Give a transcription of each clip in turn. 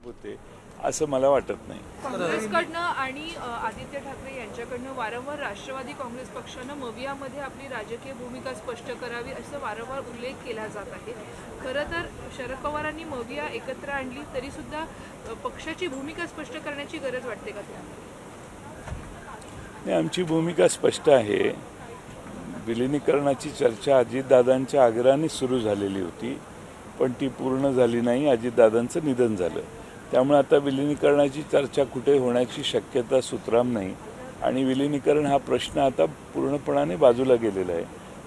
होते असं मला वाटत नाही. काँग्रेसकडनं आणि आदित्य ठाकरे यांच्याकडनं वारंवार राष्ट्रवादी काँग्रेस पक्षानं मवियामध्ये आपली राजकीय भूमिका स्पष्ट करावी असं वारंवार उल्लेख केला जात आहे. खरं तर शरद पवारांनी मविया एकत्र आणली तरीसुद्धा पक्षाची भूमिका स्पष्ट करण्याची गरज वाटते का तुम्हाला? नाही, आमची भूमिका स्पष्ट आहे. विलिनीकरणाची चर्चा अजितदादांच्या आग्रहाने सुरू झालेली होती, पण ती पूर्ण झाली नाही. अजितदादांचं निधन झालं, त्यामुळे आता विलिनीकरणाची चर्चा कुठे होण्याची शक्यता सुतराम नाही आणि विलिनीकरण हा प्रश्न आता पूर्णपणाने बाजूला गेलेला आहे.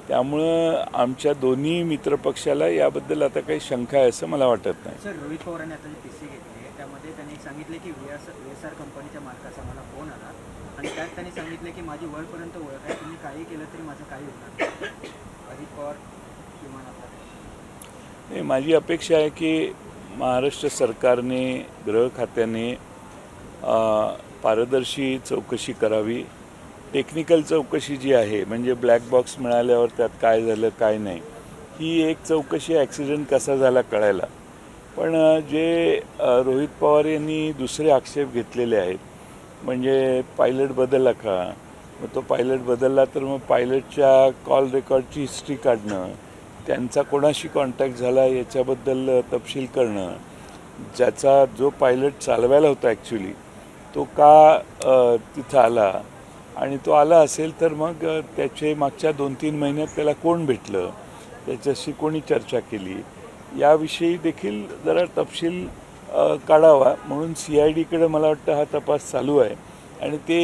त्यामुळं आमच्या दोन्ही मित्रपक्षाला याबद्दल आता काही शंका आहे असं मला वाटत नाही. सर, रोहित पवारांनी आता जी पीसी घेतली आहे त्यामध्ये त्यांनी सांगितले की VSR कंपनीच्या मालकाचा मला फोन आला आणि त्यात त्यांनी सांगितले की माझी वरपर्यंत ओळख आहे, तुम्ही काही केलं तरी माझं काही होणार नाही. अजित पवार किंवा नाही, माझी अपेक्षा आहे की महाराष्ट्र सरकारने, गृह खात्याने पारदर्शी चौकशी करावी. टेक्निकल चौकशी जी आहे, म्हणजे ब्लॅक बॉक्स मिळाल्यावर त्यात काय झालं काय नाही, ही एक चौकशी ॲक्सिडेंट कसा झाला कळायला. पण जे रोहित पवार यांनी दुसरे आक्षेप घेतलेले आहेत, म्हणजे पायलट बदलला का, मग तो पायलट बदलला तर मग पायलटच्या कॉल रेकॉर्डची हिस्ट्री काढणं, त्यांचा कोणाशी कॉन्टॅक्ट झाला याच्याबद्दल तपशील करणं, ज्याचा जो पायलट चालवायला होता ॲक्च्युली तो का तिथं आला, आणि तो आला असेल तर मग त्याचे मागच्या 2-3 महिन्यात त्याला कोण भेटलं, त्याच्याशी कोणी चर्चा केली, याविषयी देखील जरा तपशील काढावा. म्हणून CIDकडे मला वाटतं हा तपास चालू आहे आणि ते